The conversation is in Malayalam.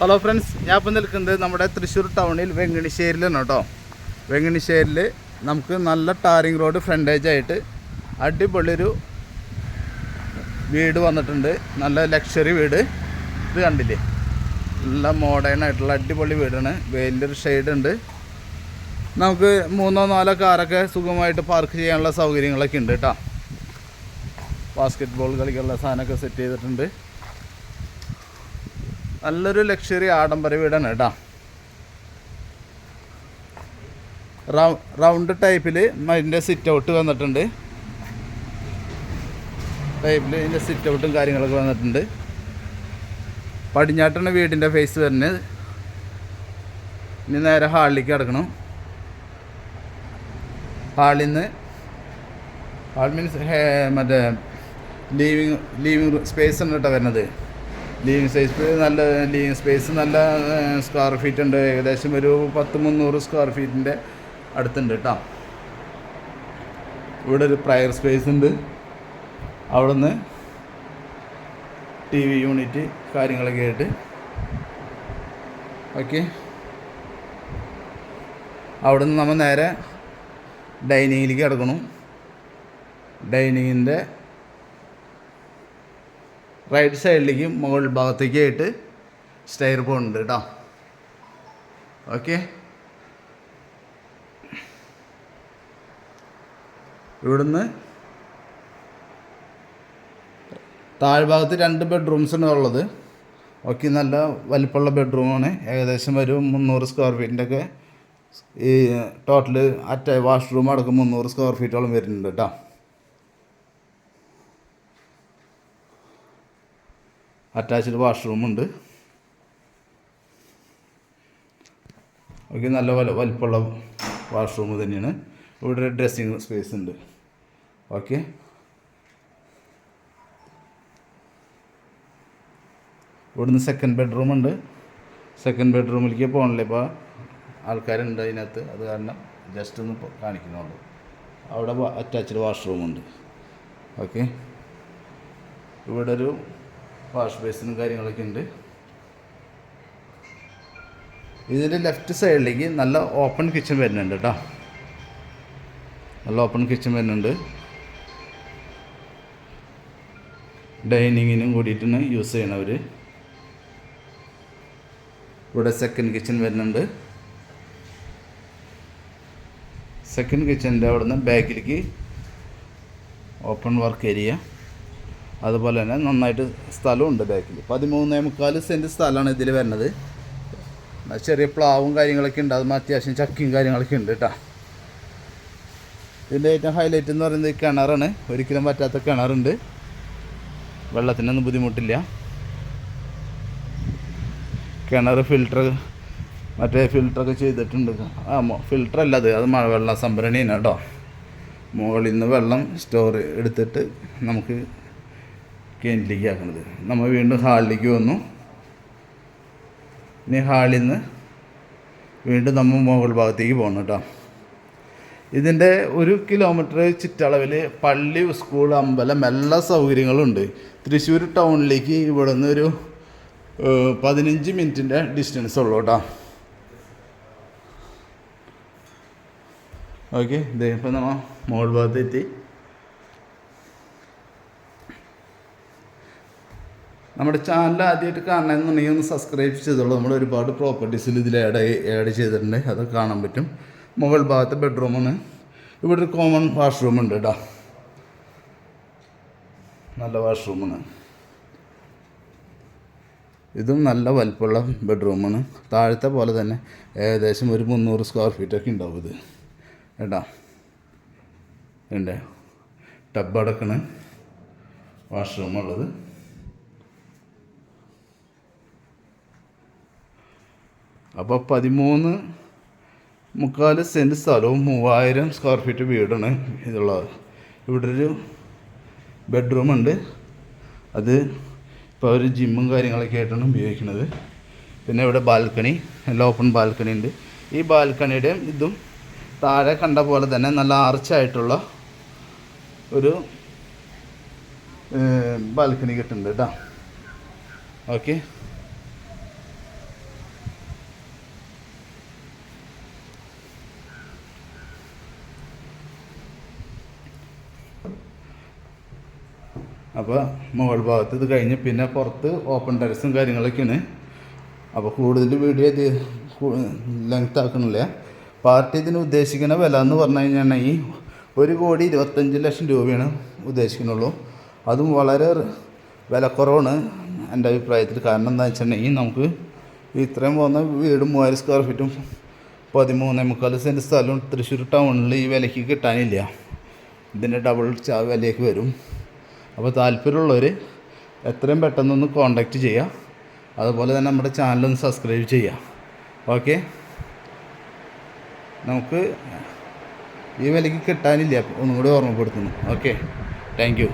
ഹലോ ഫ്രണ്ട്സ്, ഞാൻ ഇപ്പം നിൽക്കുന്നത് നമ്മുടെ തൃശ്ശൂർ ടൗണിൽ വെങ്ങണിശ്ശേരിയിലാണ് കേട്ടോ. വെങ്ങണിശ്ശേരിയിൽ നമുക്ക് നല്ല ടാറിങ് റോഡ് ഫ്രണ്ടേജ് ആയിട്ട് അടിപൊളിയൊരു വീട് വന്നിട്ടുണ്ട്. നല്ല ലക്ഷറി വീട്. ഇത് കണ്ടില്ലേ, നല്ല മോഡേൺ ആയിട്ടുള്ള അടിപൊളി വീടാണ്. വലിയൊരു ഷെയ്ഡ് ഉണ്ട്. നമുക്ക് 3-4 കാറൊക്കെ സുഖമായിട്ട് പാർക്ക് ചെയ്യാനുള്ള സൗകര്യങ്ങളൊക്കെ ഉണ്ട് കേട്ടോ. ബാസ്കറ്റ് ബോൾ കളിക്കാനുള്ള സാധനമൊക്കെ സെറ്റ് ചെയ്തിട്ടുണ്ട്. നല്ലൊരു ലക്ഷറി ആഡംബര വീടാണ് കേട്ടോ. റൗണ്ട് ടൈപ്പിൽ ഇതിൻ്റെ സിറ്റ് ഔട്ട് വന്നിട്ടുണ്ട്. ഇതിൻ്റെ സിറ്റ് ഔട്ടും കാര്യങ്ങളൊക്കെ വന്നിട്ടുണ്ട്. പടിഞ്ഞാട്ടാണ് വീടിൻ്റെ ഫേസ് വരുന്നത്. ഇനി നേരെ ഹാളിലേക്ക് കിടക്കണം. ഹാൾ മീൻസ് മറ്റേ ലീവിങ് സ്പേസ് ആണ് കേട്ടോ വരുന്നത്. ലീവിങ് സ്പേസ് നല്ല നല്ല സ്ക്വയർ ഫീറ്റ് ഉണ്ട്. ഏകദേശം ഒരു 300 സ്ക്വയർ ഫീറ്റിൻ്റെ അടുത്തുണ്ട് കേട്ടോ. ഇവിടെ ഒരു പ്രയർ സ്പേസ് ഉണ്ട്. അവിടെ നിന്ന് TV യൂണിറ്റ് കാര്യങ്ങളൊക്കെ ആയിട്ട് ഓക്കെ. അവിടെ നിന്ന് നമ്മൾ നേരെ ഡൈനിങ്ങിലേക്ക് കിടക്കണം. ഡൈനിങ്ങിൻ്റെ റൈറ്റ് സൈഡിലേക്ക് മുകൾ ഭാഗത്തേക്ക് ആയിട്ട് സ്റ്റെയർ പോകുന്നുണ്ട് കേട്ടോ. ഓക്കെ, ഇവിടുന്ന് താഴ്ഭാഗത്ത് 2 ബെഡ്റൂംസാണ് ഉള്ളത്. ഓക്കെ, നല്ല വലിപ്പമുള്ള ബെഡ്റൂമാണ്. ഏകദേശം ഒരു 300 സ്ക്വയർ ഫീറ്റിൻ്റെ ഒക്കെ ഈ ടോട്ടൽ വാഷ്റൂം അടക്കം 300 സ്ക്വയർ ഫീറ്റോളം വരുന്നുണ്ട് കേട്ടോ. അറ്റാച്ച്ഡ് വാഷ്റൂമുണ്ട്. ഓക്കെ, നല്ല വലിപ്പമുള്ള വാഷ്റൂം തന്നെയാണ്. ഇവിടെ ഒരു ഡ്രസ്സിങ് സ്പേസ് ഉണ്ട്. ഓക്കെ, ഇവിടുന്ന് സെക്കൻഡ് ബെഡ്റൂം ഉണ്ട്. സെക്കൻഡ് ബെഡ്റൂമിലേക്ക് പോകണില്ല, ഇപ്പോൾ ആൾക്കാരുണ്ട് അതിനകത്ത്. അത് കാരണം ജസ്റ്റ് ഒന്ന് കാണിക്കുന്നുള്ളൂ. അവിടെ അറ്റാച്ച്ഡ് വാഷ്റൂമുണ്ട്. ഓക്കെ, ഇവിടെ ഒരു വാഷ് ബേസിനും കാര്യങ്ങളൊക്കെ ഉണ്ട്. ഇതിൻ്റെ ലെഫ്റ്റ് സൈഡിലേക്ക് നല്ല ഓപ്പൺ കിച്ചൺ വരുന്നുണ്ട് കേട്ടോ. നല്ല ഓപ്പൺ കിച്ചൺ വരുന്നുണ്ട്. ഡൈനിങ്ങിനും കൂടിയിട്ടാണ് യൂസ് ചെയ്യണവർ. ഇവിടെ സെക്കൻഡ് കിച്ചൺ വരുന്നുണ്ട്. സെക്കൻഡ് കിച്ചണിൻ്റെ അവിടെ നിന്ന് ബാക്കിലേക്ക് ഓപ്പൺ വർക്ക് ഏരിയ. അതുപോലെ തന്നെ നന്നായിട്ട് സ്ഥലമുണ്ട് ബാക്കിൽ. 13.25 സെൻറ്റ് സ്ഥലമാണ് ഇതിൽ വരുന്നത്. ചെറിയ പ്ലാവും കാര്യങ്ങളൊക്കെ ഉണ്ട്. അതും അത്യാവശ്യം ചക്കയും കാര്യങ്ങളൊക്കെ ഉണ്ട് കേട്ടോ. ഇതിൻ്റെ ഏറ്റവും ഹൈലൈറ്റ് എന്ന് പറയുന്നത് കിണറാണ്. ഒരിക്കലും പറ്റാത്ത കിണറുണ്ട്. വെള്ളത്തിനൊന്നും ബുദ്ധിമുട്ടില്ല. കിണർ ഫിൽറ്ററൊക്കെ ചെയ്തിട്ടുണ്ട്. ഫിൽറ്റർ അല്ല, അത് മഴവെള്ള സംഭരണിയാണ് കേട്ടോ. മുകളിൽ നിന്ന് വെള്ളം സ്റ്റോർ എടുത്തിട്ട് നമുക്ക് കിണറ്റിലേക്ക് ആക്കുന്നത്. നമ്മൾ വീണ്ടും ഹാളിലേക്ക് വന്നു. ഇനി ഹാളിൽ നിന്ന് വീണ്ടും നമ്മൾ മുകൾ ഭാഗത്തേക്ക് പോകണം കേട്ടോ. ഇതിൻ്റെ 1 കിലോമീറ്റർ ചുറ്റളവിൽ പള്ളി, സ്കൂൾ, അമ്പലം എല്ലാ സൗകര്യങ്ങളുണ്ട്. തൃശ്ശൂർ ടൗണിലേക്ക് ഇവിടെ നിന്ന് ഒരു 15 മിനിറ്റിൻ്റെ ഡിസ്റ്റൻസ് ഉള്ളൂ കേട്ടോ. ഓക്കെ, ഇതേ ഇപ്പം നമ്മൾ മുകൾ ഭാഗത്തെത്തി. നമ്മുടെ ചാനൽ ആദ്യമായിട്ട് കാണണമെന്നുണ്ടെങ്കിൽ ഒന്ന് സബ്സ്ക്രൈബ് ചെയ്തോളൂ. നമ്മൾ ഒരുപാട് പ്രോപ്പർട്ടീസിൽ ഇതിൽ ആഡ് ചെയ്തിട്ടുണ്ട്. അത് കാണാൻ പറ്റും. മുകൾ ഭാഗത്തെ ബെഡ്റൂമാണ്. ഇവിടെ ഒരു കോമൺ വാഷ്റൂം ഉണ്ട് കേട്ടോ. നല്ല വാഷ്റൂമാണ്. ഇതും നല്ല വലിപ്പമുള്ള ബെഡ്റൂമാണ്. താഴത്തെ പോലെ തന്നെ ഏകദേശം ഒരു 300 സ്ക്വയർ ഫീറ്റൊക്കെ ഉണ്ടാവും ഇത് കേട്ടോ. ഉണ്ട് ടബ് അടക്കണ് വാഷ്റൂമുള്ളത്. അപ്പോൾ 13.25 സെൻറ്റ് സ്ഥലവും 3000 സ്ക്വയർ ഫീറ്റ് വീടാണ് ഇതുള്ളത്. ഇവിടെ ഒരു ബെഡ്റൂമുണ്ട്. അത് ഇപ്പോൾ ഒരു ജിമ്മും കാര്യങ്ങളൊക്കെ ആയിട്ടാണ് ഉപയോഗിക്കുന്നത്. പിന്നെ ഇവിടെ ബാൽക്കണി, എല്ലാം ഓപ്പൺ ബാൽക്കണി ഉണ്ട്. ഈ ബാൽക്കണിയുടെയും ഇതും താഴെ കണ്ട പോലെ തന്നെ നല്ല ആർച്ചായിട്ടുള്ള ഒരു ബാൽക്കണി കിട്ടുന്നുണ്ട് കേട്ടോ. ഓക്കെ, അപ്പോൾ മുകൾ ഭാഗത്ത് ഇത് കഴിഞ്ഞ് പിന്നെ പുറത്ത് ഓപ്പൺ ടെറസും കാര്യങ്ങളൊക്കെയാണ്. അപ്പോൾ കൂടുതൽ വീഡിയോ ഇത് ലെങ്ത് ആക്കണില്ല. പാർട്ടി ഇതിന് ഉദ്ദേശിക്കുന്ന വില എന്ന് പറഞ്ഞു കഴിഞ്ഞിട്ടുണ്ടെങ്കിൽ 1,25,00,000 രൂപയാണ് ഉദ്ദേശിക്കുന്നുള്ളൂ. അതും വളരെ വിലക്കുറവാണ് എൻ്റെ അഭിപ്രായത്തിൽ. കാരണം എന്താ വെച്ചിട്ടുണ്ടെങ്കിൽ നമുക്ക് ഇത്രയും പോകുന്ന വീട് 3000 സ്ക്വയർ ഫീറ്റും 13.25 സെൻറ്റ് സ്ഥലവും തൃശ്ശൂർ ടൗണിൽ ഈ വിലയ്ക്ക് കിട്ടാനില്ല. ഇതിൻ്റെ ഡബിൾ വിലയ്ക്ക് വരും. അപ്പോൾ താല്പര്യമുള്ളവർ എത്രയും പെട്ടെന്നൊന്ന് കോൺടാക്റ്റ് ചെയ്യുക. അതുപോലെ തന്നെ നമ്മുടെ ചാനലൊന്ന് സബ്സ്ക്രൈബ് ചെയ്യുക. ഓക്കെ, നമുക്ക് ഈ വിലയ്ക്ക് കിട്ടാനില്ല, ഒന്നും കൂടി ഓർമ്മപ്പെടുത്തുന്നു. Okay, thank you.